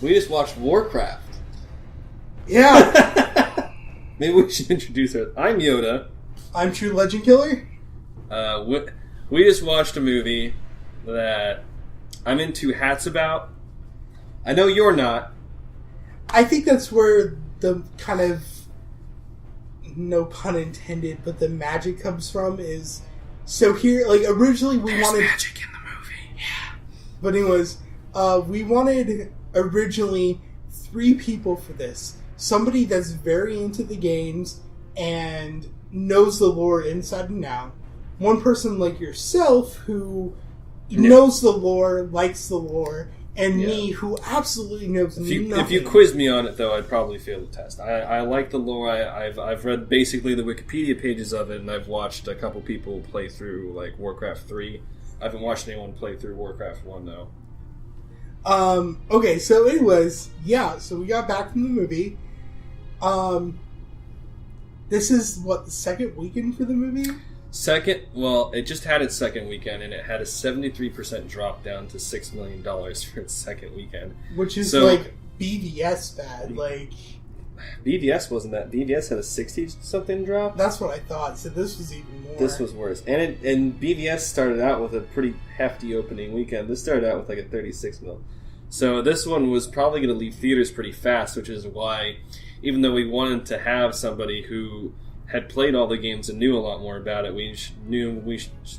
We just watched Warcraft. Yeah. Maybe we should introduce her. I'm Yoda. I'm True Legend Killer. We just watched a movie that I'm into hats about. I know you're not. I think that's where the kind of, no pun intended, but the magic comes from is, so here, like, originally There's wanted... magic in the movie. Yeah. But anyways, we wanted originally 3 people for this. Somebody that's very into the games and knows the lore inside and out. One person like yourself who knows the lore, likes the lore, and me who absolutely knows nothing. If you quiz me on it, though, I'd probably fail the test. I like the lore. I've read basically the Wikipedia pages of it, and I've watched a couple people play through like Warcraft 3. I haven't watched anyone play through Warcraft 1, though. Okay, so anyways, so we got back from the movie. This is, the second weekend for the movie? It just had its second weekend, and it had a 73% drop down to $6 million for its second weekend. Which is like BVS bad. Like, BVS wasn't that. BVS had a 60-something drop? That's what I thought, so this was even more. This was worse. And BVS started out with a pretty hefty opening weekend. This started out with like a 36 mil. So this one was probably going to leave theaters pretty fast, which is why, even though we wanted to have somebody who had played all the games and knew a lot more about it, we should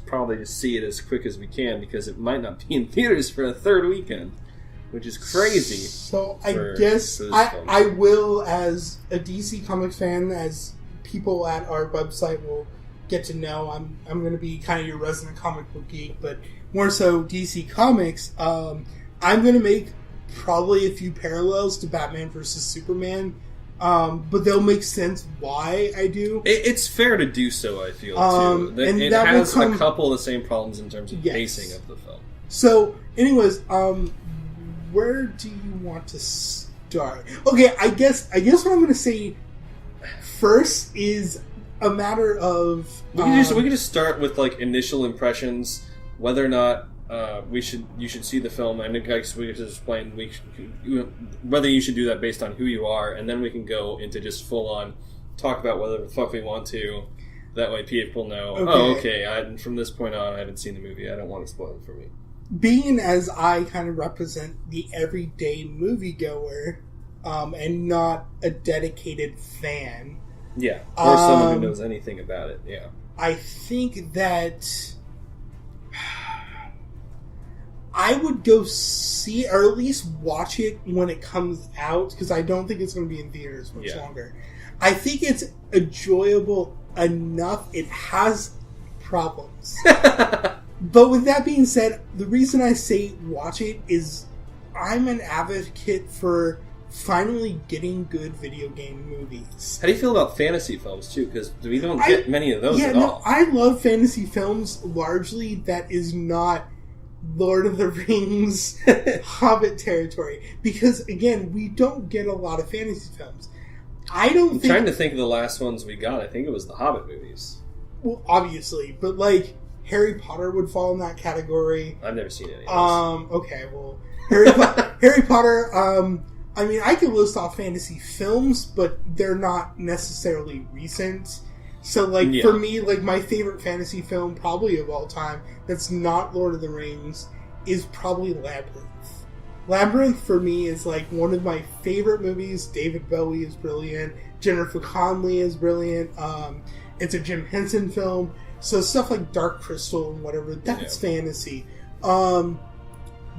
probably just see it as quick as we can, because it might not be in theaters for a third weekend, which is crazy. So I guess I will, as a DC Comics fan, as people at our website will get to know, I'm going to be kind of your resident comic book geek, but more so DC Comics. I'm going to make probably a few parallels to Batman vs. Superman. But they'll make sense why I do. It's fair to do so, I feel, too. And it has a couple of the same problems in terms of pacing of the film. So, anyways, where do you want to start? Okay, I guess what I'm going to say first is a matter of... We can just start with, like, initial impressions, whether or not you should see the film, and I guess we could just explain whether you should do that based on who you are, and then we can go into just full on talk about whether the fuck we want to. That way people know, from this point on I haven't seen the movie, I don't want to spoil it for me. Being as I kind of represent the everyday moviegoer, and not a dedicated fan. Yeah, or someone who knows anything about it, yeah. I think that I would go see, or at least watch it when it comes out, because I don't think it's going to be in theaters much longer. I think it's enjoyable enough. It has problems. But with that being said, the reason I say watch it is I'm an advocate for finally getting good video game movies. How do you feel about fantasy films, too? Because we don't get many of those at all. I love fantasy films, largely that is not Lord of the Rings, Hobbit territory. Because, again, we don't get a lot of fantasy films. I'm trying to think of the last ones we got. I think it was the Hobbit movies. Well, obviously. But, like, Harry Potter would fall in that category. I've never seen any of those. Okay, well, Harry Potter, I mean, I could list off fantasy films, but they're not necessarily recent. So, like, for me, like, my favorite fantasy film, probably of all time, that's not Lord of the Rings, is probably Labyrinth. Labyrinth, for me, is, like, one of my favorite movies. David Bowie is brilliant. Jennifer Connelly is brilliant. It's a Jim Henson film. So stuff like Dark Crystal and whatever, that's fantasy.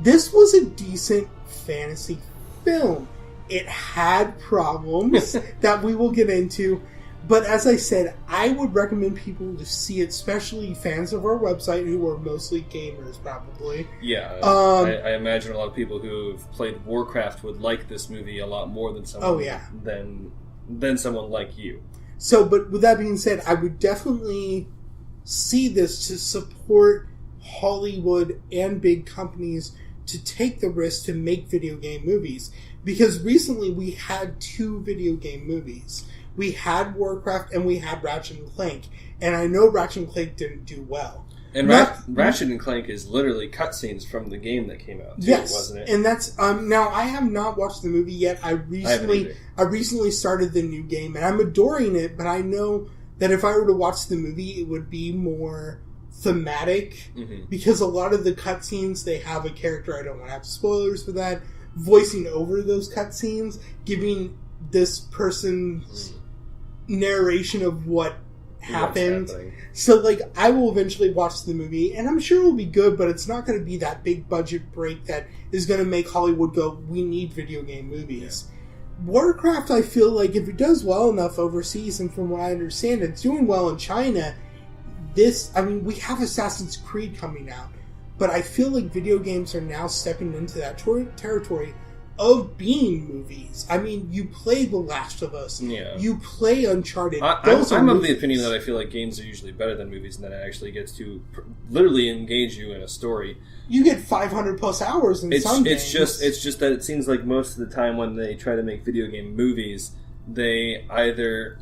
This was a decent fantasy film. It had problems that we will get into. But as I said, I would recommend people to see it, especially fans of our website who are mostly gamers, probably. Yeah, I imagine a lot of people who've played Warcraft would like this movie a lot more than someone than someone like you. So, but with that being said, I would definitely see this to support Hollywood and big companies to take the risk to make video game movies. Because recently we had 2 video game movies. We had Warcraft and we had Ratchet & Clank. And I know Ratchet & Clank didn't do well. And Ratchet and Clank is literally cutscenes from the game that came out, too, wasn't it? And that's now I have not watched the movie yet. I recently started the new game, and I'm adoring it. But I know that if I were to watch the movie, it would be more thematic because a lot of the cutscenes they have a character. I don't want to have spoilers for that. Voicing over those cutscenes, giving this person's narration of what happened. So, like, I will eventually watch the movie, and I'm sure it'll be good, but it's not going to be that big budget break that is going to make Hollywood go, we need video game movies. Yeah. Warcraft, I feel like, if it does well enough overseas, and from what I understand, it's doing well in China, we have Assassin's Creed coming out, but I feel like video games are now stepping into that territory of being movies. I mean, you play The Last of Us. Yeah. You play Uncharted. I'm of the opinion that I feel like games are usually better than movies, and that it actually gets to literally engage you in a story. You get 500 plus hours in some games. It's just that it seems like most of the time when they try to make video game movies, they either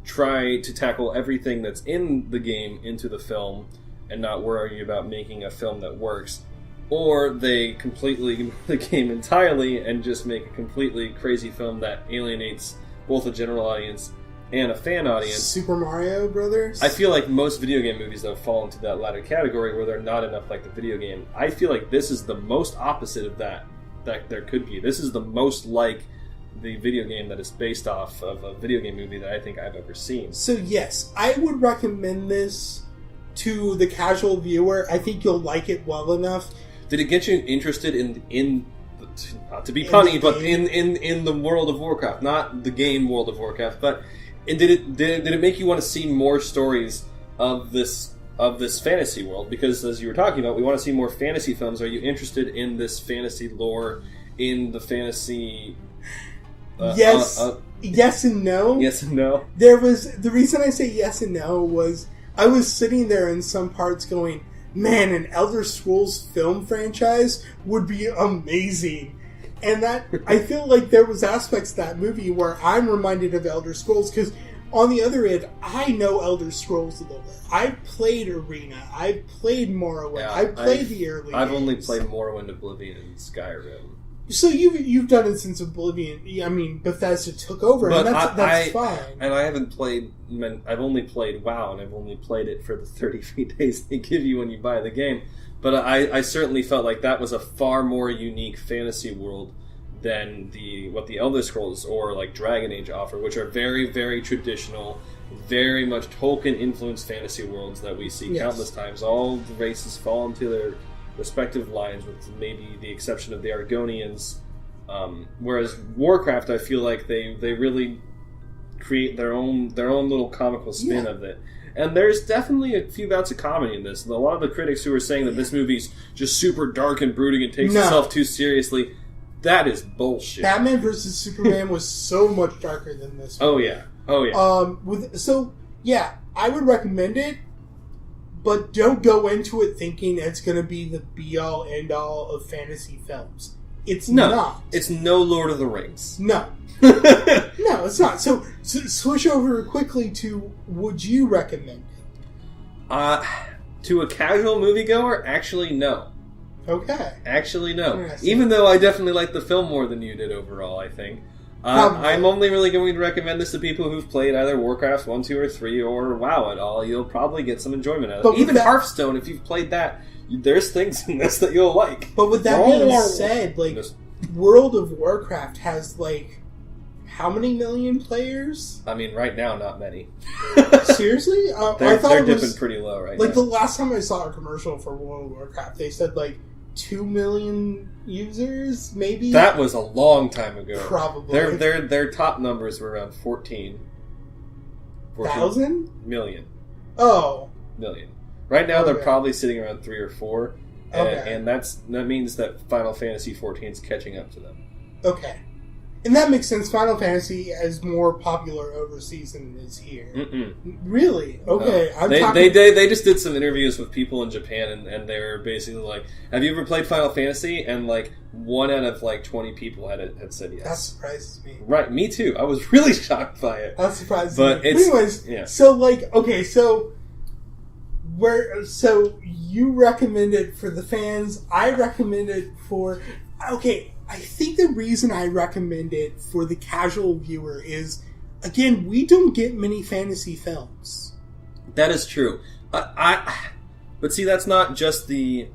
try to tackle everything that's in the game into the film and not worry about making a film that works, or they completely ignore the game entirely and just make a completely crazy film that alienates both a general audience and a fan audience. Super Mario Brothers? I feel like most video game movies, though, fall into that latter category where they're not enough like the video game. I feel like this is the most opposite of that there could be. This is the most like the video game that is based off of a video game movie that I think I've ever seen. So yes, I would recommend this to the casual viewer. I think you'll like it well enough. Did it get you interested in not to be punny, but in the world of Warcraft, not the game World of Warcraft, but did it make you want to see more stories of this fantasy world? Because as you were talking about, we want to see more fantasy films. Are you interested in this fantasy lore, in the fantasy? Yes and no. Yes and no. The reason I say yes and no was I was sitting there in some parts going, man, an Elder Scrolls film franchise would be amazing. And that, I feel like there was aspects of that movie where I'm reminded of Elder Scrolls, because on the other end, I know Elder Scrolls a little bit. I've played Arena, I've played Morrowind, I've played the early I've games. only played Morrowind, Oblivion, and Skyrim. So you've done it since Oblivion. I mean, Bethesda took over, and that's fine. And I haven't played. I've only played WoW, and I've only played it for the 30 free days they give you when you buy the game. But I certainly felt like that was a far more unique fantasy world than what the Elder Scrolls or like Dragon Age offer, which are very, very traditional, very much Tolkien-influenced fantasy worlds that we see countless times. All the races fall into their respective lines, with maybe the exception of the Argonians. Whereas Warcraft, I feel like they really create their own little comical spin of it. And there's definitely a few bouts of comedy in this. A lot of the critics who are saying that this movie's just super dark and brooding and takes itself too seriously, that is bullshit. Batman vs. Superman was so much darker than this movie. Oh yeah. I would recommend it. But don't go into it thinking it's going to be the be-all, end-all of fantasy films. It's not. It's no Lord of the Rings. No. No, it's not. So switch over quickly to, would you recommend it? To a casual moviegoer, actually, no. Okay. Actually, no. Even though I definitely like the film more than you did overall, I think. I'm only really going to recommend this to people who've played either Warcraft 1, 2, or 3, or WoW at all. You'll probably get some enjoyment out of it. Even Hearthstone, if you've played that, there's things in this that you'll like. But with that being said, World of Warcraft has, how many million players? I mean, right now, not many. Seriously? They're dipping pretty low right now. The last time I saw a commercial for World of Warcraft, they said, 2 million users, maybe? That was a long time ago. Probably. Their top numbers were around 14. 1,000? Million. Oh. Million. Right now they're probably sitting around 3 or 4. And that means that Final Fantasy XIV is catching up to them. Okay. And that makes sense. Final Fantasy is more popular overseas than it is here. Mm-mm. Really? Okay. They just did some interviews with people in Japan, and they were basically like, have you ever played Final Fantasy? And 1 out of 20 people had said yes. That surprises me. Right, me too. I was really shocked by it. That surprises me. Anyways, so So you recommend it for the fans. I recommend it for... Okay, I think the reason I recommend it for the casual viewer is, again, we don't get many fantasy films. That is true. But see, that's not just the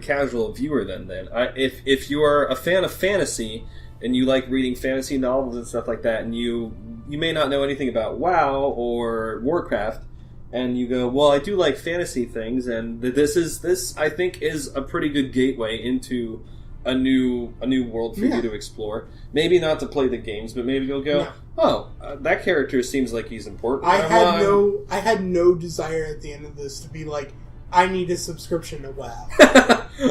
casual viewer. Then, if you are a fan of fantasy and you like reading fantasy novels and stuff like that, and you may not know anything about WoW or Warcraft, and you go, well, I do like fantasy things, and this I think is a pretty good gateway into a new world for you to explore. Maybe not to play the games, but maybe you'll go, that character seems like he's important. I had no desire at the end of this to be like, I need a subscription to WoW.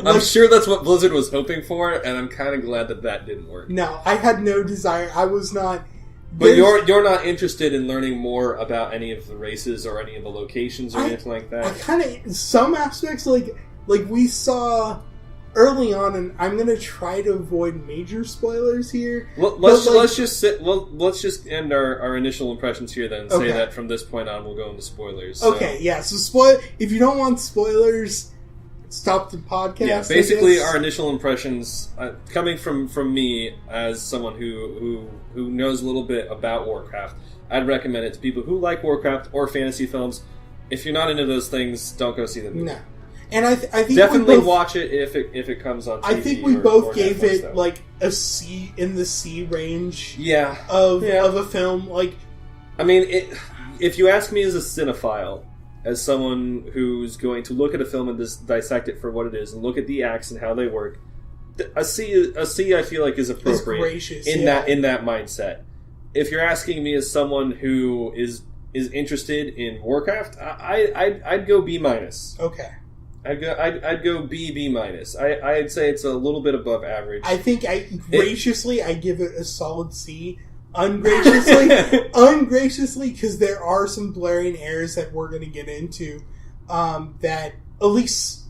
I'm sure that's what Blizzard was hoping for, and I'm kind of glad that didn't work. No, I had no desire. I was not... But you're not interested in learning more about any of the races or any of the locations or anything like that? I kind of... Some aspects, like we saw early on, and I'm going to try to avoid major spoilers here. Well, let's just end our initial impressions here then and say that from this point on we'll go into spoilers. So. Okay, yeah. So if you don't want spoilers, stop the podcast. Yeah, basically our initial impressions coming from me as someone who knows a little bit about Warcraft. I'd recommend it to people who like Warcraft or fantasy films. If you're not into those things, don't go see the movie. No. And I think definitely watch it if it comes on TV. I think we both gave Netflix, it like a C in the C range. Of a film. Like, I mean, if you ask me as a cinephile, as someone who's going to look at a film and just dissect it for what it is, and look at the acts and how they work, a C I feel like is appropriate in that mindset. If you're asking me as someone who is interested in Warcraft, I'd go B-. Okay. I'd go B-. I'd say it's a little bit above average. I think I give it a solid C. Ungraciously, because there are some glaring errors that we're going to get into. That, at least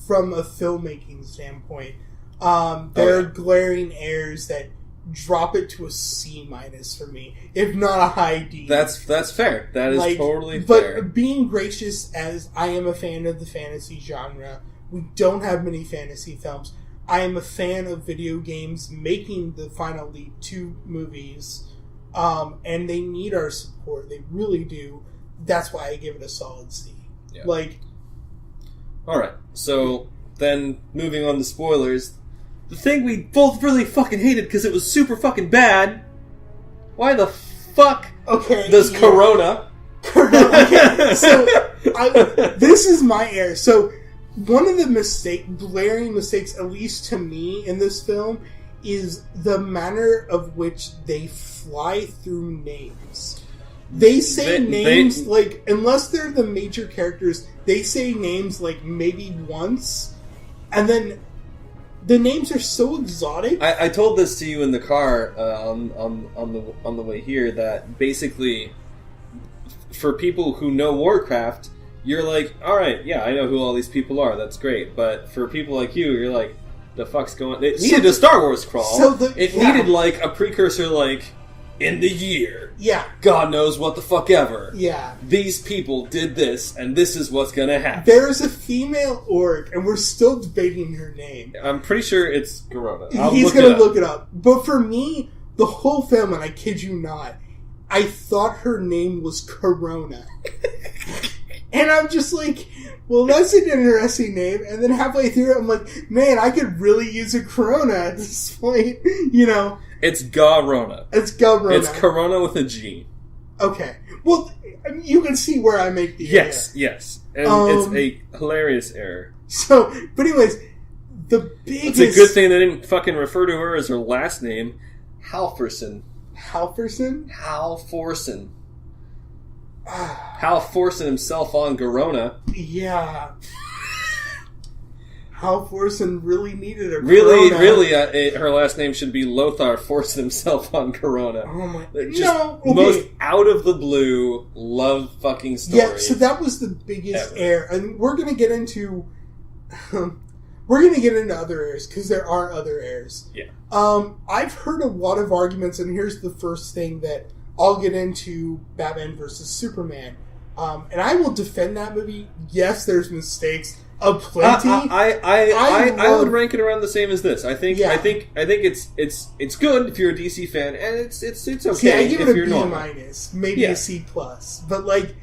from a filmmaking standpoint, there are glaring errors that drop it to a C- for me, if not a high D. That's fair. That is totally fair. But being gracious, as I am a fan of the fantasy genre, we don't have many fantasy films. I am a fan of video games making the Final Leap 2 movies, and they need our support. They really do. That's why I give it a solid C. Yeah. Alright, so then moving on to spoilers. The thing we both really fucking hated because it was super fucking bad. Why the fuck does Corona? Okay, so this is my error. So one of the glaring mistakes, at least to me in this film, is the manner of which they fly through names. They say names like, unless they're the major characters, they say names like maybe once, and then the names are so exotic. I told this to you in the car on the way here that basically, for people who know Warcraft, you're like, all right, yeah, I know who all these people are. That's great. But for people like you, you're like, the fuck's going? It needed a Star Wars crawl. It needed like a precursor, like in the year. Yeah. God knows what the fuck ever. Yeah. These people did this, and this is what's gonna happen. There is a female orc, and we're still debating her name. I'm pretty sure it's Corona. He's gonna look it up. But for me, the whole film, and I kid you not, I thought her name was Corona. And I'm just like, well, that's an interesting name. And then halfway through it, I'm like, man, I could really use a Corona at this point. You know? It's Garona. It's Garona. It's Corona with a G. Okay. Well, you can see where I make the error. Yes. And it's a hilarious error. So, but anyways, the biggest... It's a good thing they didn't fucking refer to her as her last name. Halforson. Halforson? Halforson. Hal forcing himself on Garona. Yeah. Hal Forson really needed a Corona. Really, her last name should be Lothar forcing himself on Corona. Oh my... Most out of the blue love fucking story. Yeah, so that was the biggest error. And we're going to get into... we're going to get into other errors, because there are other errors. Yeah. I've heard a lot of arguments, and here's the first thing that... I'll get into Batman versus Superman. And I will defend that movie. Yes, there's mistakes aplenty. I would rank it around the same as this. I think it's good if you're a DC fan, and it's okay. See, I give it if a you're B normal. minus, maybe a C plus, but like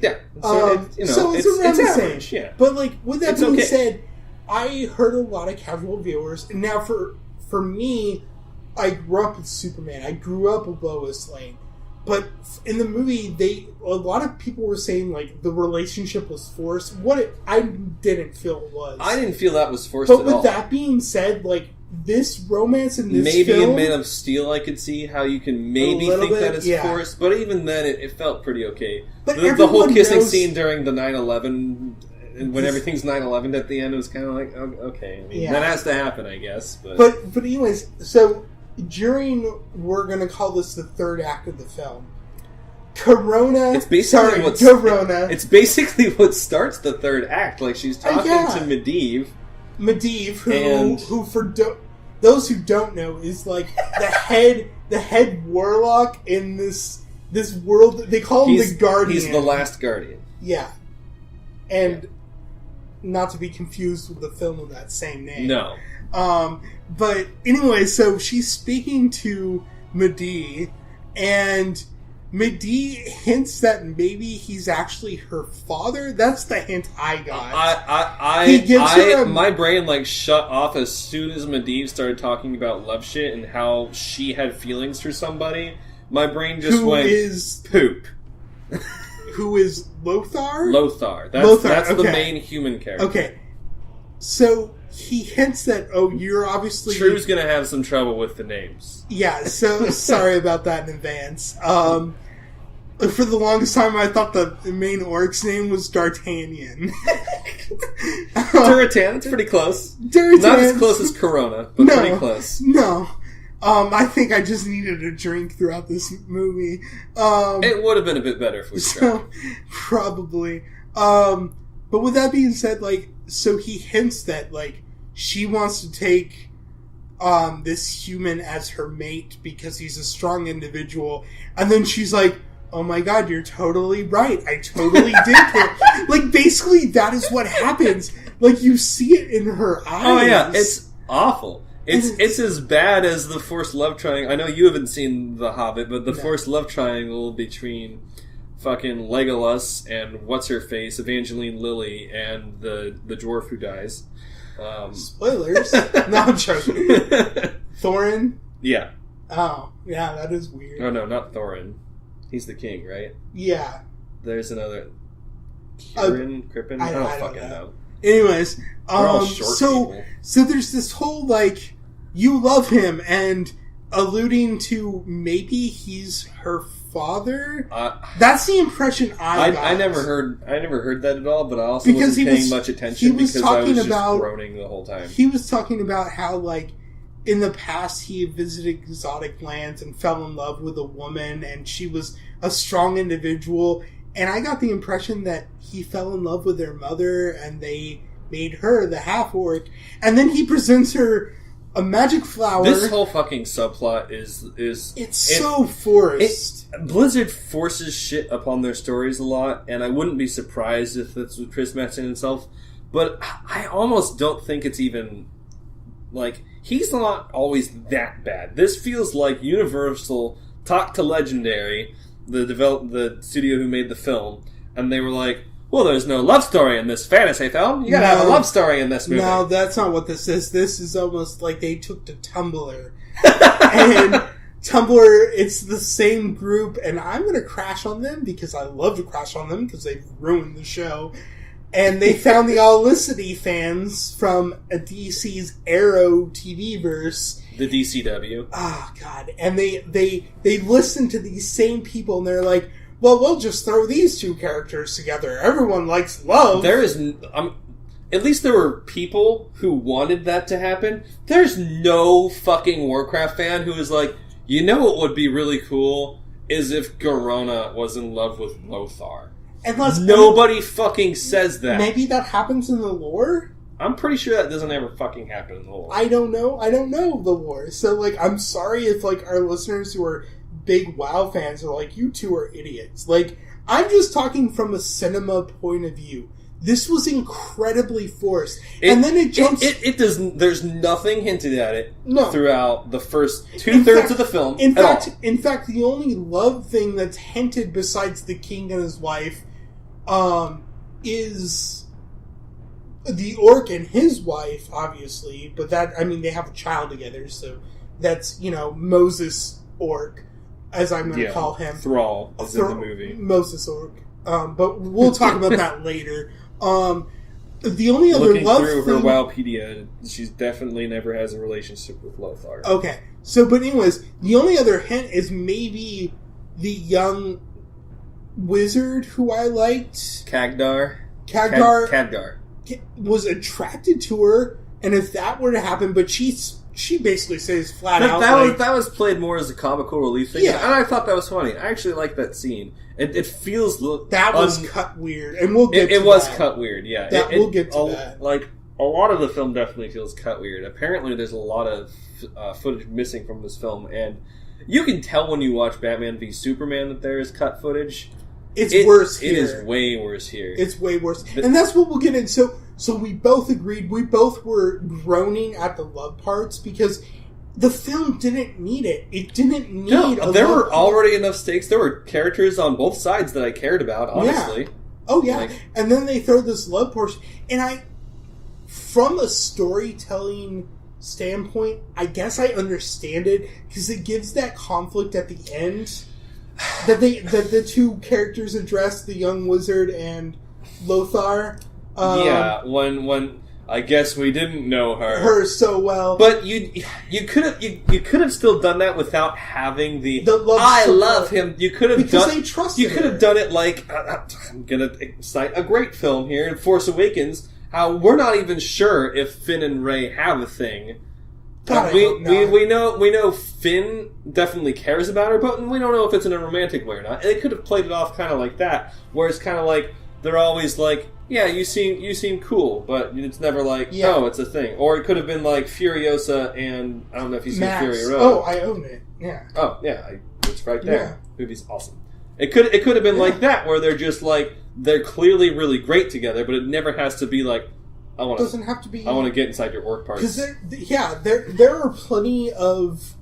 so it's around the average, same. Yeah. But like with that being okay. said, I heard a lot of casual viewers, and now for me, I grew up with Superman. I grew up with Lois Lane. But in the movie, a lot of people were saying like the relationship was forced. I didn't feel it was. I didn't feel that was forced but at with all. that being said, like this romance in this maybe film, in Man of Steel, I could see how you can maybe think that it's forced. But even then, it felt pretty okay. But the whole kissing scene during the 9/11, when everything's 9/11 at the end, it was kind of like okay. I mean, that has to happen, I guess. But anyways, so. We're going to call this the third act of the film. Corona. It's basically It's basically what starts the third act. Like she's talking to Medivh. Medivh, who for those who don't know, is like the head warlock in this world. They call him the Guardian. He's the last Guardian. Yeah, and not to be confused with the film with that same name. No. But anyway, so she's speaking to Medivh, and Medivh hints that maybe he's actually her father. That's the hint I got. My brain like shut off as soon as Medivh started talking about love shit and how she had feelings for somebody. My brain just went poop. Who is Lothar? Lothar. That's the main human character. Okay, so. He hints that, you're obviously... True's going to have some trouble with the names. Yeah, so sorry about that in advance. For the longest time, I thought the main orc's name was D'Artagnan. Duratan, it's pretty close. Not as close as Corona, but pretty close. No. I think I just needed a drink throughout this movie. It would have been a bit better if we tried. Probably. But with that being said, so he hints that, she wants to take this human as her mate because he's a strong individual. And then she's like, oh my god, you're totally right. I totally did. Basically, that is what happens. You see it in her eyes. Oh, yeah. It's awful. It's as bad as the forced love triangle. I know you haven't seen The Hobbit, but the forced love triangle between fucking Legolas and what's-her-face, Evangeline Lilly, and the dwarf who dies. Spoilers. No, I'm joking. Thorin? Yeah. Oh, yeah, that is weird. Oh, no, not Thorin. He's the king, right? Yeah. There's another... Crippen? I don't fucking know. Anyways, all short people. So there's this whole, you love him, and alluding to maybe he's her father. That's the impression I got. I never heard that at all, but I also wasn't paying much attention because I was just groaning the whole time. He was talking about how, in the past he had visited exotic lands and fell in love with a woman, and she was a strong individual. And I got the impression that he fell in love with their mother, and they made her the half-orc. And then he presents her a magic flower. This whole fucking subplot is it's so forced. Blizzard forces shit upon their stories a lot, and I wouldn't be surprised if that's what Chris mentioned himself. But I almost don't think it's even he's not always that bad. This feels like Universal talked to Legendary, the studio who made the film, and they were like, well, there's no love story in this fantasy film. You gotta have a love story in this movie. No, that's not what this is. This is almost like they took to Tumblr. And Tumblr, it's the same group, and I'm gonna crash on them because I love to crash on them because they've ruined the show. And they found the Olicity fans from a DC's Arrow TV verse. The DCW. Oh, God. And they listened to these same people, and they're like, well, we'll just throw these two characters together. Everyone likes love. There is... at least there were people who wanted that to happen. There's no fucking Warcraft fan who is like, you know what would be really cool is if Garona was in love with Lothar. Nobody fucking says that. Maybe that happens in the lore? I'm pretty sure that doesn't ever fucking happen in the lore. I don't know the lore. So, I'm sorry if, our listeners who are big WoW fans are like, you two are idiots. I'm just talking from a cinema point of view. This was incredibly forced. And then it jumps... There's nothing hinted at it no. throughout the first two-thirds of the film in fact, the only love thing that's hinted besides the king and his wife is the orc and his wife, obviously. But that, I mean, they have a child together, so that's, Moses Orc, as I'm going to call him. Thrall is in the movie. Moses Orc. But we'll talk about that later. The only other Looking love through thing... her Wowpedia, she definitely never has a relationship with Lothar. Okay. So, but anyways, the only other hint is maybe the young wizard who I liked. Khadgar was attracted to her, and if that were to happen, but she basically says flat out... That was played more as a comical relief thing, and I thought that was funny. I actually liked that scene. It feels... That was cut weird, and we'll get to that. It was cut weird, yeah. We'll get to that. Like, a lot of the film definitely feels cut weird. Apparently there's a lot of footage missing from this film, and you can tell when you watch Batman v Superman that there is cut footage. It's worse here. It is way worse here. It's way worse. And that's what we'll get into. So we both agreed. We both were groaning at the love parts because the film didn't need it. It didn't need there were already enough stakes. There were characters on both sides that I cared about, honestly. Yeah. Oh, yeah. And then they throw this love portion. And from a storytelling standpoint, I guess I understand it because it gives that conflict at the end that the two characters address, the young wizard and Lothar. When I guess we didn't know her so well, but you could have still done that without having the love. I love him. You could have because they trusted. You could have done it like I'm gonna cite a great film here in Force Awakens. How we're not even sure if Finn and Rey have a thing. God, we know Finn definitely cares about her, but we don't know if it's in a romantic way or not. They could have played it off kind of like that, where it's kind of like they're always like, yeah, you seem cool, but it's never like, oh, it's a thing. Or it could have been like Furiosa and I don't know if you've seen Fury Road. Oh, I own it. Yeah. Oh, yeah, it's right there. Yeah. Movie's awesome. It could have been like that, where they're just like they're clearly really great together, but it never has to be like. Doesn't have to be. I want to get inside your orc parts. Because there are plenty of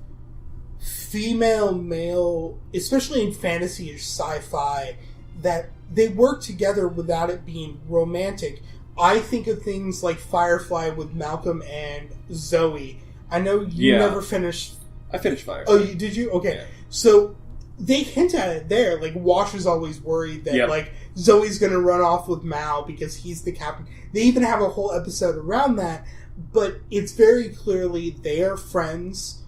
female male, especially in fantasy or sci-fi, that they work together without it being romantic. I think of things like Firefly with Malcolm and Zoe. I know you never finished. I finished Firefly. Oh, did you? Okay, yeah. So they hint at it there. Like Wash is always worried that like Zoe's going to run off with Mal because he's the captain. They even have a whole episode around that, but it's very clearly they are friends,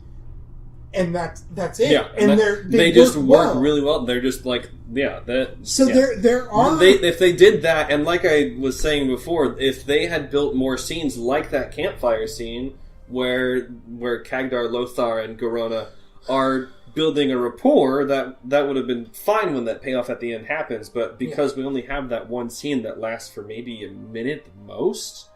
and that's it. Yeah, and they just work really well. They're just like that. So there are if they did that, and like I was saying before, if they had built more scenes like that campfire scene where Khadgar, Lothar, and Garona are building a rapport, that would have been fine when that payoff at the end happens, but because we only have that one scene that lasts for maybe a minute the most.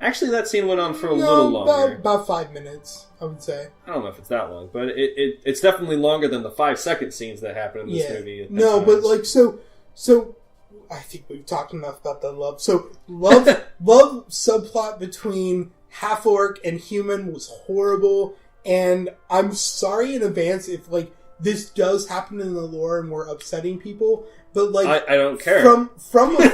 Actually, that scene went on for a little longer. About 5 minutes, I would say. I don't know if it's that long, but it's definitely longer than the 5-second scenes that happen in this movie. No, but like so I think we've talked enough about the love. So love subplot between half orc and human was horrible. And I'm sorry in advance if, like, this does happen in the lore and we're upsetting people, but, like... I don't care. From a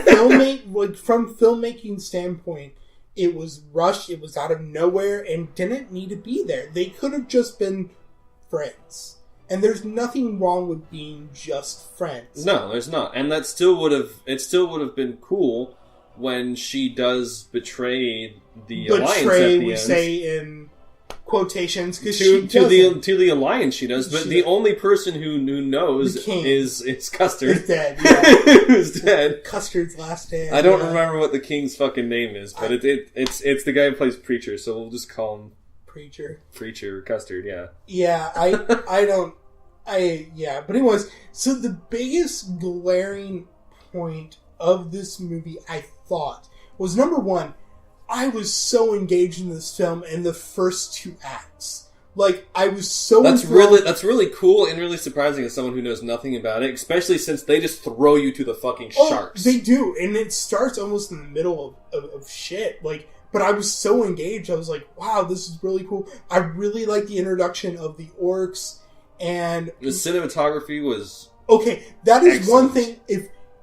filmmaking standpoint, it was rushed, it was out of nowhere, and didn't need to be there. They could have just been friends. And there's nothing wrong with being just friends. No, there's not. And that still would have been cool when she does betray the alliance at the end. We say in... quotations because to the alliance she does, but the only person who knows is Custard. He's dead. Yeah. Who's dead? Custard's last stand. I don't remember what the king's fucking name is, but it's the guy who plays Preacher, so we'll just call him Preacher Custard. Yeah. Yeah, but anyways, so the biggest glaring point of this movie, I thought, was number one. I was so engaged in this film in the first 2 acts. Like, I was so that's really cool and really surprising as someone who knows nothing about it, especially since they just throw you to the fucking sharks. They do, and it starts almost in the middle of shit. Like, but I was so engaged. I was like, wow, this is really cool. I really like the introduction of the orcs, and the cinematography was okay. That is excellent. one thing.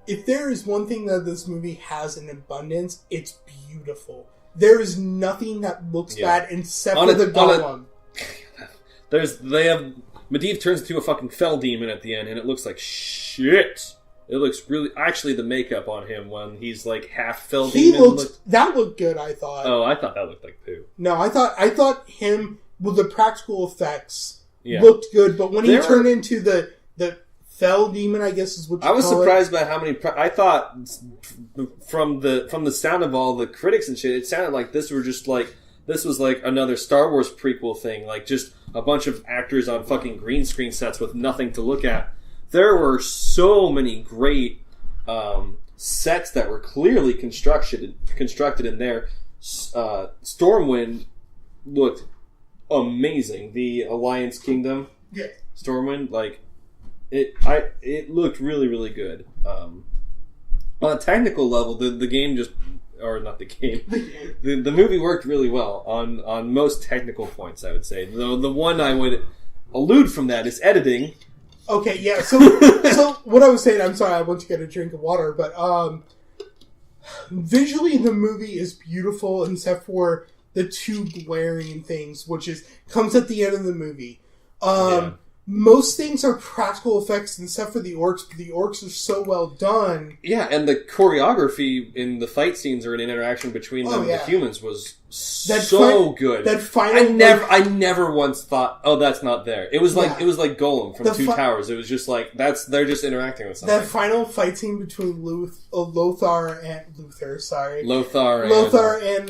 If there is one thing that this movie has in abundance, it's beautiful. There is nothing that looks bad except for the golem. Medivh turns into a fucking fell demon at the end, and it looks like shit. It looks really... Actually, the makeup on him when he's like half fell demon... That looked good, I thought. Oh, I thought that looked like poo. No, I thought him with the practical effects looked good, but when he turned into the fell demon, I guess is what you call it. I was surprised by how many... I thought from the sound of all the critics and shit, it sounded like this was like another Star Wars prequel thing, like just a bunch of actors on fucking green screen sets with nothing to look at. There were so many great sets that were clearly constructed in there. Stormwind looked amazing. The Alliance Kingdom, Stormwind, like it looked really, really good. On a technical level, the game just... Or not the game. The movie worked really well on most technical points, I would say. Though the one I would allude from that is editing. Okay, yeah. So what I was saying, I'm sorry, I went to get a drink of water, but visually the movie is beautiful except for the two glaring things, which comes at the end of the movie. Most things are practical effects except for the orcs, but the orcs are so well done. Yeah, and the choreography in the fight scenes or an interaction between them and the humans was good. That final I never once thought, oh, that's not there. It was like Golem from Two Towers. It was just like they're just interacting with something. That final fight scene between Lothar and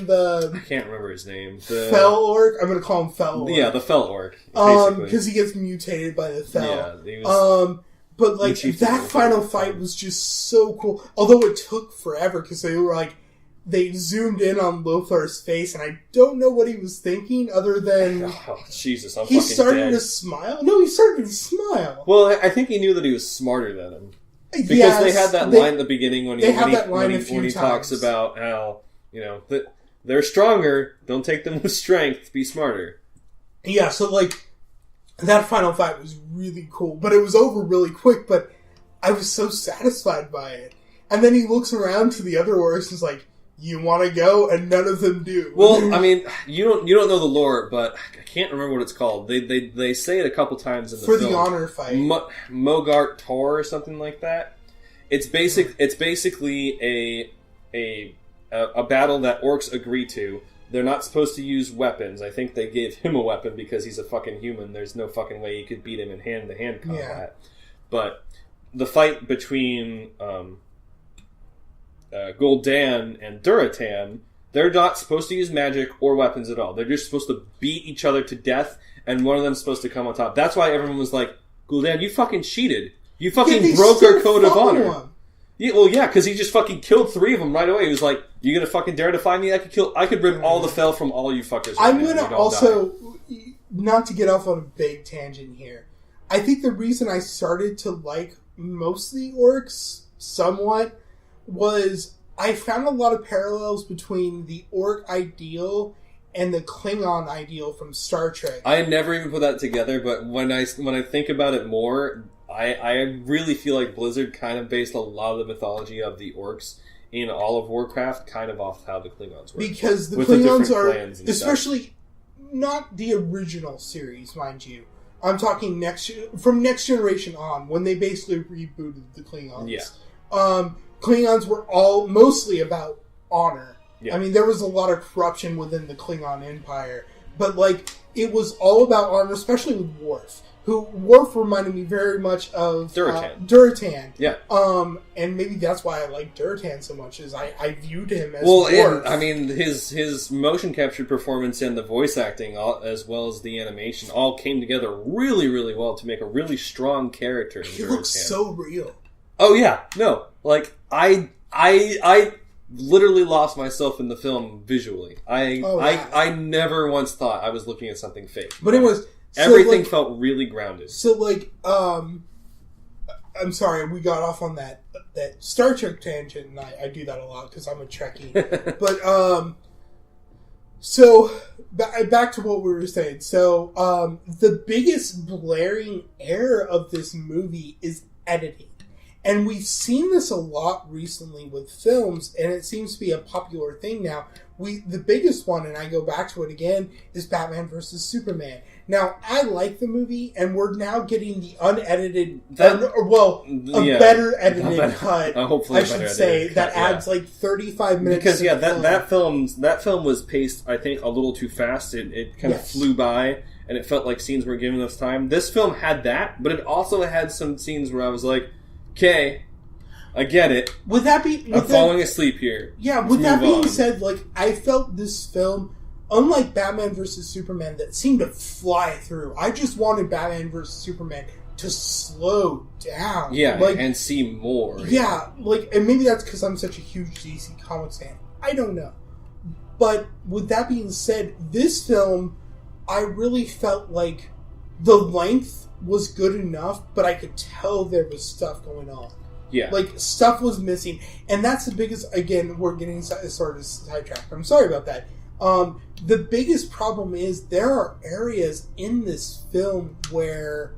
the... I can't remember his name. Fell Orc? I'm going to call him Fell Orc. Yeah, the Fell Orc. Because he gets mutated by the Fell. Yeah, he was... But like that final fight was just so cool. Although it took forever because they zoomed in on Lothar's face, and I don't know what he was thinking other than... Oh, Jesus, I'm he fucking started dead. to smile? No, he started to smile. Well, I think he knew that he was smarter than him. Because they had that line at the beginning when he talks about how, that they're stronger, don't take them with strength, be smarter. Yeah, so that final fight was really cool, but it was over really quick, but I was so satisfied by it. And then he looks around to the other orcs and is like, you want to go? And none of them do. Well, I mean, you don't know the lore, but I can't remember what it's called. They say it a couple times in the film. For the honor fight. Mogart Tor or something like that. It's basically a battle that orcs agree to. They're not supposed to use weapons. I think they gave him a weapon because he's a fucking human. There's no fucking way you could beat him in hand-to-hand combat. Yeah. But the fight between Gul'dan and Duratan, they're not supposed to use magic or weapons at all. They're just supposed to beat each other to death, and one of them's supposed to come on top. That's why everyone was like, Gul'dan, you fucking cheated. You fucking broke our code of honor. Yeah, well, yeah, because he just fucking killed 3 of them right away. He was like, "You gonna fucking dare defy me? I could rip all the Fel from all you fuckers." I'm gonna also, not to get off on a big tangent here. I think the reason I started to like most of the orcs somewhat was I found a lot of parallels between the orc ideal and the Klingon ideal from Star Trek. I never even put that together, but when I think about it more, I really feel like Blizzard kind of based a lot of the mythology of the orcs in all of Warcraft kind of off how the Klingons work. Because the Klingons are, especially not the original series, mind you. I'm talking from Next Generation on, when they basically rebooted the Klingons. Yeah. Klingons were all mostly about honor. Yeah. I mean, there was a lot of corruption within the Klingon Empire, but it was all about honor, especially with Worf. Worf reminded me very much of Duratan. Yeah. And maybe that's why I like Duratan so much, is I viewed him as Worf. And I mean, his motion capture performance and the voice acting, as well as the animation, all came together really, really well to make a really strong character. He looks so real. Oh yeah, no, I literally lost myself in the film visually. I never once thought I was looking at something fake. But it was... Everything felt really grounded. So, like, I'm sorry, we got off on that Star Trek tangent, and I do that a lot because I'm a Trekkie. But, so, back to what we were saying. So, the biggest blaring error of this movie is editing. And we've seen this a lot recently with films, and it seems to be a popular thing now. The biggest one, and I go back to it again, is Batman vs. Superman. Now, I like the movie, and we're now getting the unedited, better edited cut, I should say, that adds like 35 minutes. Because, that film was paced, I think, a little too fast. It kind of flew by, and it felt like scenes were giving us time. This film had that, but it also had some scenes where I was like, okay, I get it. I'm falling asleep here. Yeah, with that being said, like, I felt this film, unlike Batman vs. Superman, that seemed to fly through. I just wanted Batman vs. Superman to slow down. Yeah, and see more. Yeah, like, and maybe that's because I'm such a huge DC Comics fan. I don't know. But with that being said, this film, I really felt like the length was good enough, but I could tell there was stuff going on. Yeah. Like, stuff was missing. And that's the biggest... Again, we're getting sort of sidetracked. I'm sorry about that. The biggest problem is there are areas in this film where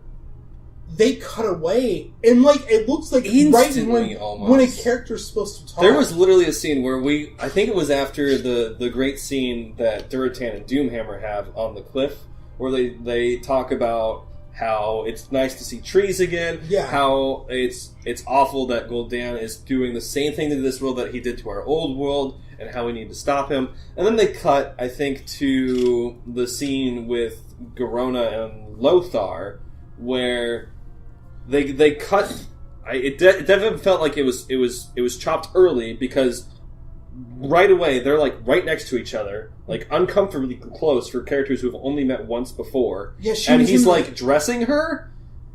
they cut away. And, like, it looks like instantly, right when a character's supposed to talk. There was literally a scene where I think it was after the great scene that Duratan and Doomhammer have on the cliff, where they talk about how it's nice to see trees again, how it's awful that Gul'dan is doing the same thing to this world that he did to our old world, and how we need to stop him. And then they cut, I think, to the scene with Garona and Lothar, where they cut... It definitely felt like it was chopped early, because right away they're like right next to each other, like uncomfortably close for characters who have only met once before. Yeah, and he's like dressing her,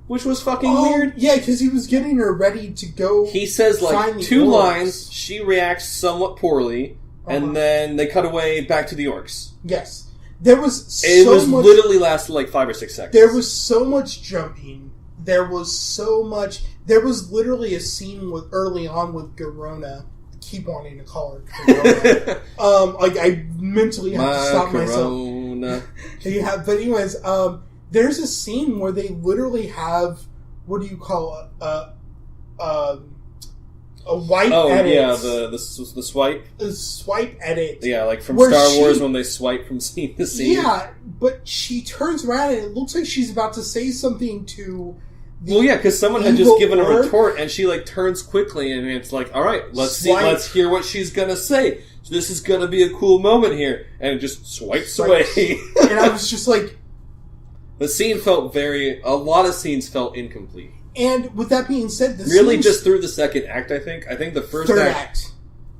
which was fucking weird. Yeah, because he was getting her ready to go. He says like 2 lines. She reacts somewhat poorly, and then they cut away back to the orcs. Yes, there was. Literally lasted like 5 or 6 seconds. There was so much jumping. There was literally a scene early on with Garona. Keep wanting to call her Corona. Like, I mentally have to stop myself. Yeah, but anyways, there's a scene where they literally have, what do you call a white edit. Yeah, the swipe. The swipe edit. Yeah, like from Star Wars when they swipe from scene to scene. Yeah, but she turns around and it looks like she's about to say something to... Well, yeah, because someone had just given a retort, and she like turns quickly, and it's like, all right, let's hear what she's gonna say. So this is gonna be a cool moment here, and it just swipes away. And I was just like, the scene felt a lot of scenes felt incomplete. And with that being said, just through the second act, I think the first act.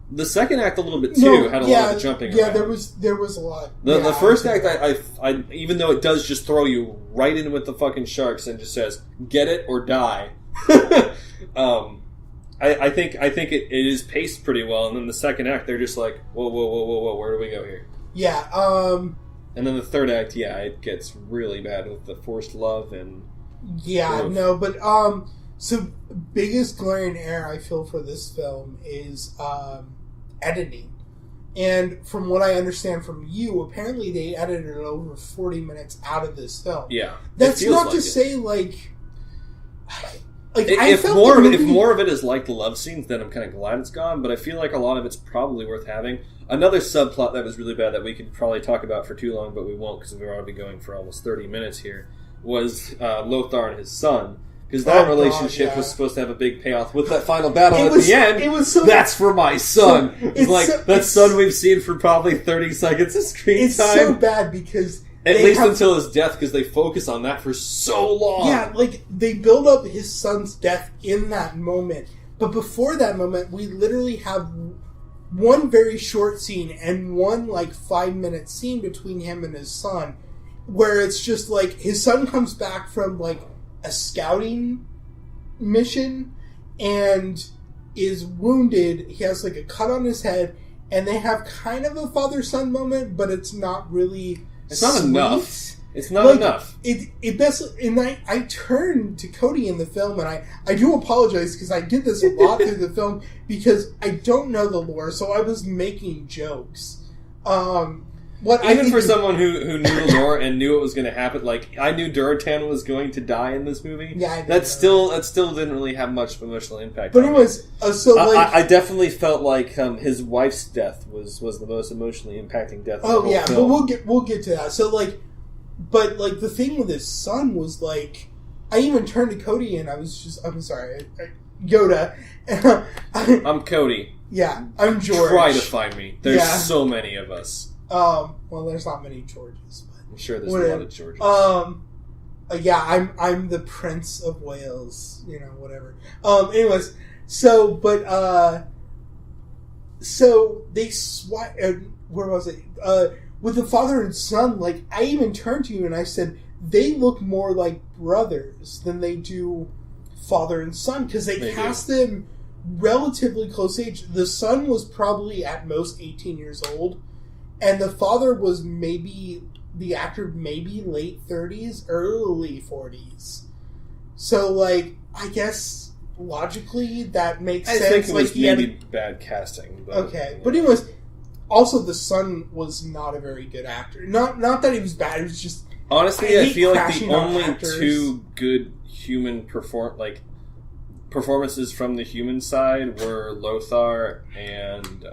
The second act a little bit too had a lot of jumping around. Yeah, there was a lot. The first act, I even though it does just throw you right in with the fucking sharks and just says, get it or die. I think it is paced pretty well, and then the second act they're just like, whoa, where do we go here? Yeah. And then the third act, it gets really bad with the forced love and... Yeah, no, but so biggest glaring error I feel for this film is editing. And from what I understand from you, apparently they edited over 40 minutes out of this film. Yeah. That's not to say, like if more of it is like the love scenes, then I'm kind of glad it's gone, but I feel like a lot of it's probably worth having. Another subplot that was really bad that we could probably talk about for too long, but we won't because we've already been going for almost 30 minutes here, was Lothar and his son. Because that relationship was supposed to have a big payoff with that final battle at the end. That's for my son. That son we've seen for probably 30 seconds of screen time. It's so bad because... At least until his death, because they focus on that for so long. Yeah, like, they build up his son's death in that moment. But before that moment, we literally have one very short scene and one, 5-minute scene between him and his son, where it's just, his son comes back from, a scouting mission, and is wounded. He has like a cut on his head, and they have kind of a father-son moment, but it's not really. It's not sweet. enough. It's not enough. It basically, and I turned to Cody in the film, and I do apologize because I did this a lot through the film because I don't know the lore, so I was making jokes. Even for someone who knew the lore and knew what was going to happen, like I knew Duratan was going to die in this movie. Yeah, that still didn't really have much emotional impact. But it was I definitely felt like his wife's death was the most emotionally impacting death. Oh of the whole film. But we'll get to that. So but the thing with his son was like, I even turned to Cody and I'm sorry, Yoda. I'm Cody. Yeah, I'm George. Try to find me. There's so many of us. Well, there's not many Georges, but I'm sure there's a lot of Georges. Yeah, I'm the Prince of Wales. Whatever. Anyways, so they where was it? With the father and son, like, I even turned to you and I said, they look more like brothers than they do father and son, because they cast them relatively close age. The son was probably at most 18 years old, and the father was maybe late 30s, early 40s. So, like, I guess logically that makes sense. I think it was like, maybe bad casting. But, okay, but it was... Also, the son was not a very good actor. Not that he was bad. It was just honestly, I feel like the only two good human performances from the human side were Lothar and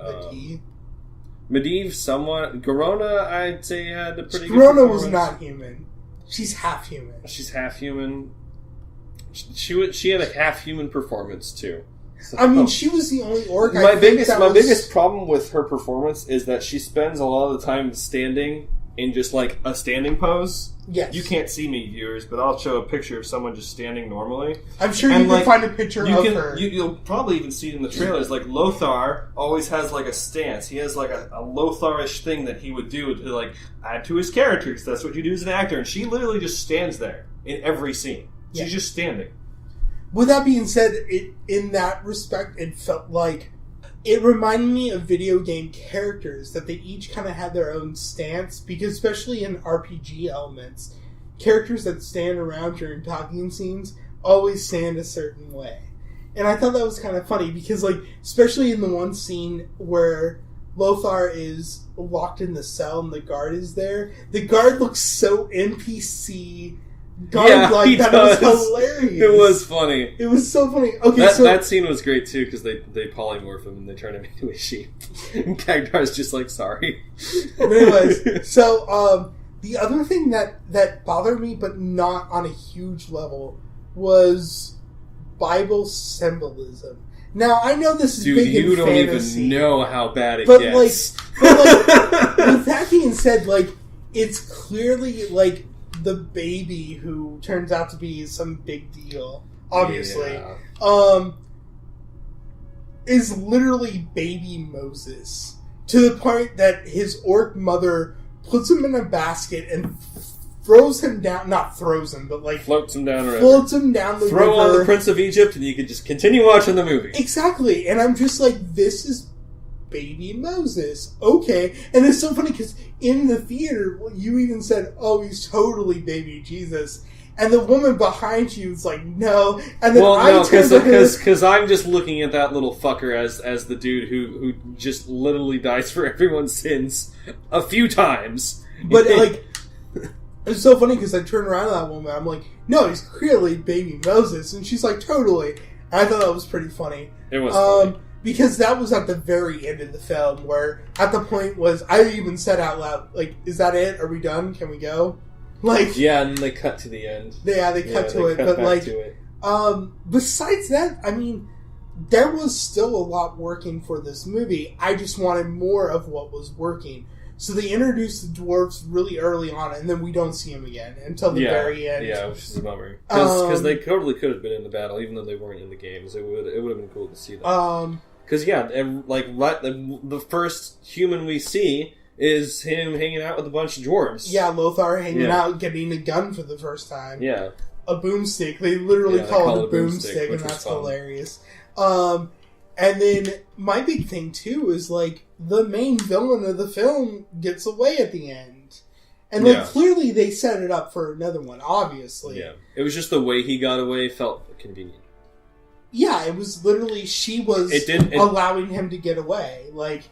Medivh. Somewhat. Garona, I'd say, had a pretty. Garona was not human. She's half human. She's half human. She had a half human performance too. So, I mean, she was the only orc. My biggest problem with her performance is that she spends a lot of the time standing in just like a standing pose. Yes. You can't see me, viewers, but I'll show a picture of someone just standing normally. I'm sure you can find a picture of her. You'll probably even see it in the trailers. Like, Lothar always has like a stance. He has like a Lotharish thing that he would do to like add to his character, because that's what you do as an actor. And she literally just stands there in every scene. She's just standing. With that being said, in that respect, it felt like it reminded me of video game characters, that they each kind of had their own stance, because especially in RPG elements, characters that stand around during talking scenes always stand a certain way. And I thought that was kind of funny, because like, especially in the one scene where Lothar is locked in the cell and the guard is there, the guard looks so NPC that was hilarious. It was funny. It was so funny. Okay, that scene was great too, because they polymorph him and they turn him into a sheep. And Kagdar's just like, sorry. But anyways, so the other thing that bothered me, but not on a huge level, was Bible symbolism. Now, I know this is big in fantasy. Dude, you don't even know how bad it gets. With that being said, like, it's clearly like the baby who turns out to be some big deal, obviously, is literally baby Moses, to the point that his orc mother puts him in a basket and throws him down, not throws him, but like floats him down the river. Floats him down the river. Throw on the Prince of Egypt and you can just continue watching the movie. Exactly, and I'm just like, this is baby Moses. Okay. And it's so funny because in the theater, you even said, oh, he's totally baby Jesus. And the woman behind you is like, no. And then because I'm just looking at that little fucker as the dude who just literally dies for everyone's sins a few times. But like, it's so funny because I turn around to that woman, I'm like, no, he's clearly baby Moses. And she's like, totally. And I thought that was pretty funny. It was funny. Because that was at the very end of the film, where at the point was, I even said out loud, like, is that it? Are we done? Can we go? Like, yeah, and they cut to the end. They cut to it, but like, besides that, I mean, there was still a lot working for this movie. I just wanted more of what was working. So they introduced the dwarves really early on, and then we don't see them again until the very end. Yeah, which is a bummer. Because they totally could have been in the battle, even though they weren't in the games. It would have been cool to see them. Because, the first human we see is him hanging out with a bunch of dwarves. Yeah, Lothar hanging out, getting a gun for the first time. Yeah. A boomstick. They literally call it a boomstick, and that's hilarious. And then my big thing, too, is, like, the main villain of the film gets away at the end. And, like, clearly they set it up for another one, obviously. Yeah. It was just the way he got away felt convenient. Yeah, it was literally, she was allowing him to get away. Like,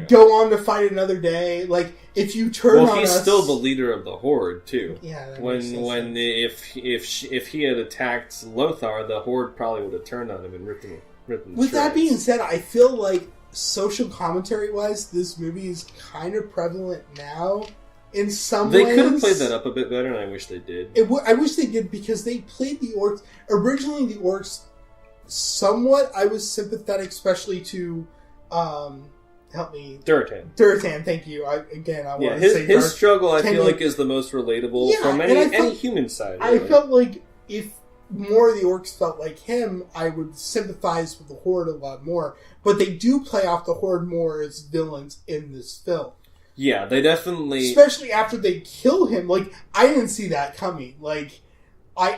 go on to fight another day. Like, if you turn on us... Well, he's still the leader of the Horde, too. Yeah, that makes sense. If he had attacked Lothar, the Horde probably would have turned on him and ripped him. With that being said, I feel like social commentary-wise, this movie is kind of prevalent now in some ways. They could have played that up a bit better, and I wish they did. I wish they did, because they played the orcs... Originally, the orcs, somewhat, I was sympathetic, especially to... help me. Durotan, thank you. I want to say his struggle, I feel like, is the most relatable from any human side. Really. I felt like if more of the orcs felt like him, I would sympathize with the Horde a lot more. But they do play off the Horde more as villains in this film. Yeah, they definitely... Especially after they kill him. Like, I didn't see that coming. Like,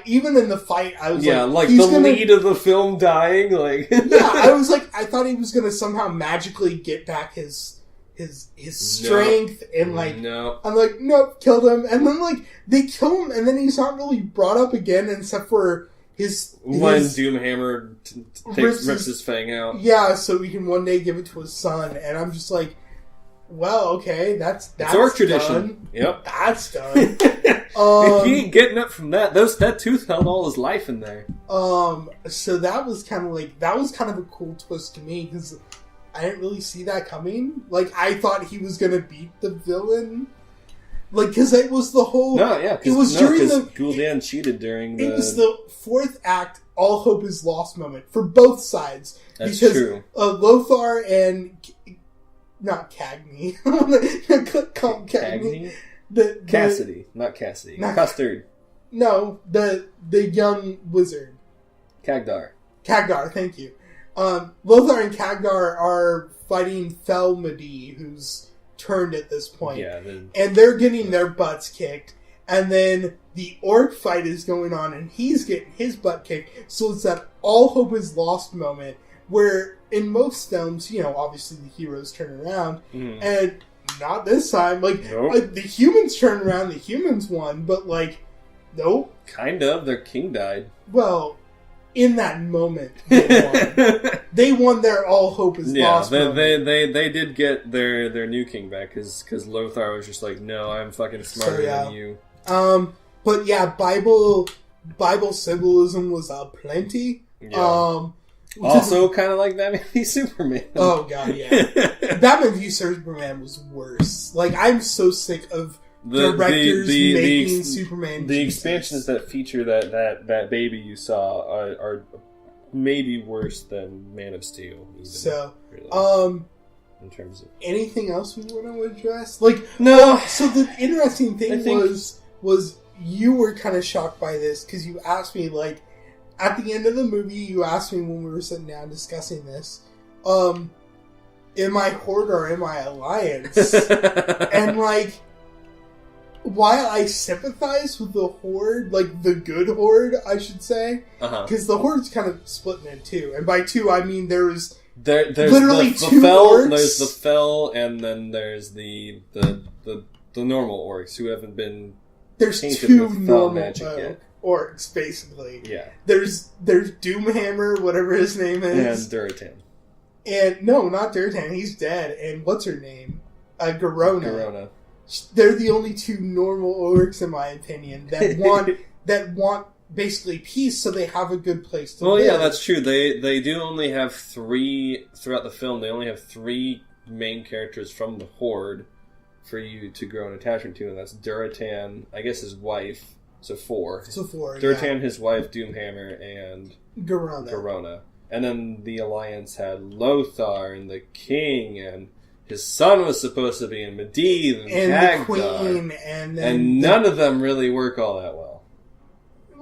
even in the fight, I was lead of the film dying, like... Yeah, I was like, I thought he was going to somehow magically get back his strength, and like... No. I'm like, nope, killed him. And then, like, they kill him, and then he's not really brought up again, except for when Doomhammer rips his fang out. Yeah, so he can one day give it to his son, and I'm just like, well, okay, that's orc tradition. Done. Yep. That's done. He ain't getting up from that. That tooth held all his life in there. So that was kind of a cool twist to me, because I didn't really see that coming. Like, I thought he was gonna beat the villain. Like, because it was the whole... No, yeah. Because Gul'dan cheated during the... It was the fourth act, all hope is lost moment, for both sides. That's because, true. Lothar and... Not Cagney. Call him Cagney. Cassidy. Not Cassidy. Custard. No, the young wizard. Cagdar, thank you. Lothar and Cagdar are fighting Felmady, who's turned at this point. Yeah, and they're getting their butts kicked. And then the orc fight is going on, and he's getting his butt kicked. So it's that all hope is lost moment where in most films, obviously the heroes turn around, and not this time. Like, the humans turn around, the humans won, but like, nope. Kind of. Their king died. Well, in that moment, they won. They won their all hope is lost moment. They did get their new king back, because Lothar was just like, no, I'm fucking smarter than you. But yeah, Bible symbolism was plenty. Yeah. Also, kind of like Batman v Superman. Oh god, yeah. Batman v Superman was worse. Like, I'm so sick of directors making Superman. The expansions that feature that baby you saw are maybe worse than Man of Steel. Even, so, really, in terms of anything else we want to address? Like, no. So the interesting thing was you were kind of shocked by this, because you asked me, like, at the end of the movie, you asked me when we were sitting down discussing this, am I Horde or am I Alliance? And, like, while I sympathize with the Horde, like, the good Horde, I should say, because the Horde's kind of splitting in two. And by two, I mean there's literally two orcs. There's the Fel, and then there's the normal orcs who haven't been There's two normal orcs, basically. Yeah. There's Doomhammer, whatever his name is. And Durotan. And, no, not Durotan, he's dead. And what's her name? Garona. They're the only two normal orcs, in my opinion, that want basically peace, so they have a good place to live. Well, yeah, that's true. They do only have three, throughout the film, they only have three main characters from the Horde for you to grow an attachment to, and that's Durotan, I guess his wife, so four. Durotan, his wife, Doomhammer, and Garona. And then the Alliance had Lothar, and the King, and his son was supposed to be in Medivh, and Cagdar, the Queen, and none of them really work all that well.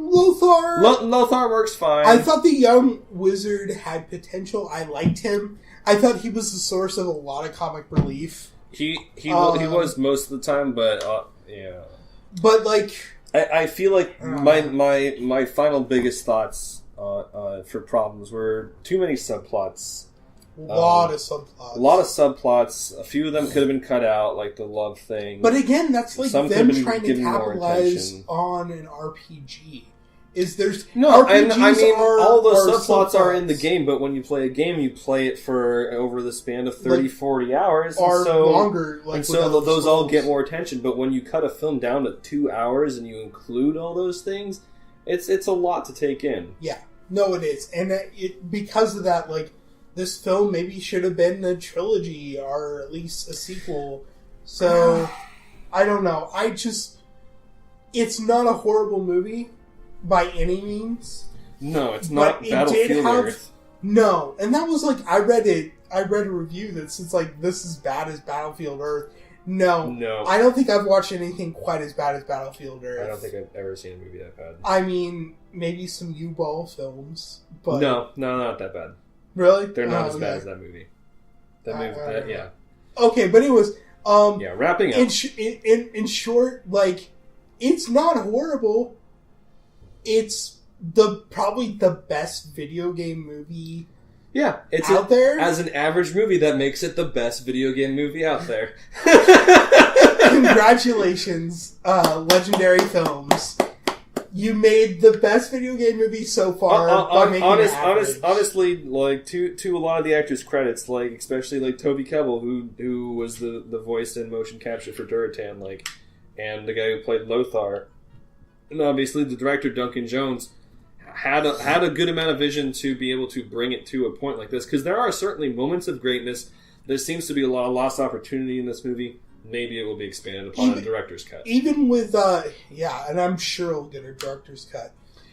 Lothar works fine. I thought the young wizard had potential. I liked him. I thought he was the source of a lot of comic relief. He was most of the time, but yeah. But like, I feel like my final biggest thoughts for problems were too many subplots A lot of subplots. A lot of subplots. A few of them could have been cut out, like the love thing. But again, that's like them trying to capitalize on an RPG. All those subplots are in the game, but when you play a game, you play it for over the span of 30, 40 hours. Or longer. And so those all get more attention. But when you cut a film down to 2 hours and you include all those things, it's a lot to take in. Yeah. No, it is. And because of that, like, this film maybe should have been a trilogy or at least a sequel. So, I don't know. It's not a horrible movie by any means. No, it's not Battlefield Earth. No, and that was like, I read a review that says like, this is bad as Battlefield Earth. No. I don't think I've watched anything quite as bad as Battlefield Earth. I don't think I've ever seen a movie that bad. I mean, maybe some U-Ball films, but... No, not that bad. Really? They're not as bad as that movie. Yeah. Okay, but anyways... wrapping up. In short, like, it's not horrible. It's probably the best video game movie it's out there. As an average movie, that makes it the best video game movie out there. Congratulations, Legendary Films. You made the best video game movie so far by making it average. Honestly, like, to a lot of the actors' credits, like, especially, like, Toby Kebbell, who was the voice and motion capture for Duratan, like, and the guy who played Lothar, and obviously the director, Duncan Jones, had a good amount of vision to be able to bring it to a point like this, because there are certainly moments of greatness. There seems to be a lot of lost opportunity in this movie. Maybe it will be expanded upon a director's cut. Even with, and I'm sure it'll get a director's cut.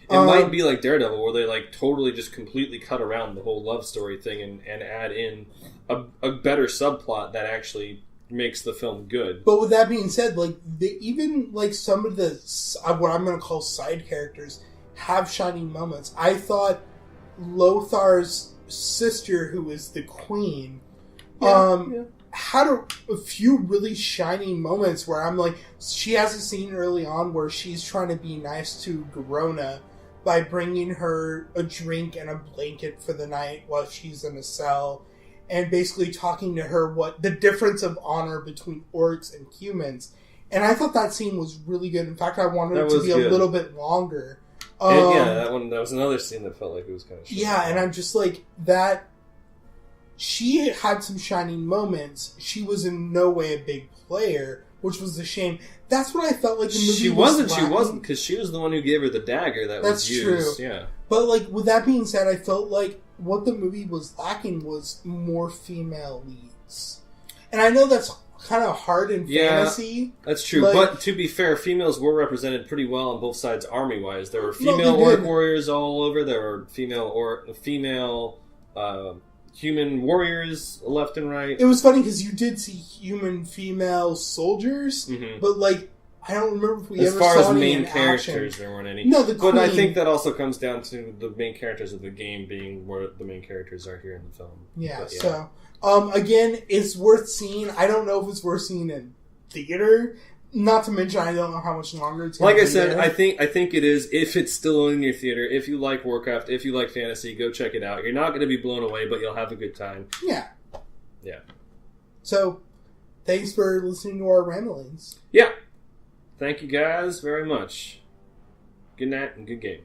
It might be like Daredevil, where they like totally just completely cut around the whole love story thing and add in a better subplot that actually makes the film good. But with that being said, like, even like some of the what I'm going to call side characters have shining moments. I thought Lothar's sister, who is the queen, had a few really shining moments where I'm like, she has a scene early on where she's trying to be nice to Garona by bringing her a drink and a blanket for the night while she's in a cell, and basically talking to her what the difference of honor between orcs and humans. And I thought that scene was really good. In fact, I wanted it to be a little bit longer. That was another scene that felt like it was kind of short. Yeah, and I'm just like, that... She had some shining moments. She was in no way a big player, which was a shame. That's what I felt like the movie She wasn't, because she was the one who gave her the dagger that was used. That's true. Yeah. But, like, with that being said, I felt like what the movie was lacking was more female leads. And I know that's kind of hard in fantasy. That's true. But to be fair, females were represented pretty well on both sides army-wise. There were female orc warriors all over. There were female human warriors left and right. It was funny because you did see human female soldiers, but like, I don't remember if we ever saw any in action. As far as main characters, there weren't any. No, the queen. But I think that also comes down to the main characters of the game being where the main characters are here in the film. Yeah, so, again, it's worth seeing. I don't know if it's worth seeing in theater. Not to mention, I don't know how much longer it's going to be. Like I said, I think it is, if it's still in your theater. If you like Warcraft, if you like fantasy, go check it out. You're not going to be blown away, but you'll have a good time. Yeah. Yeah. So, thanks for listening to our ramblings. Yeah. Thank you guys very much. Good night and good game.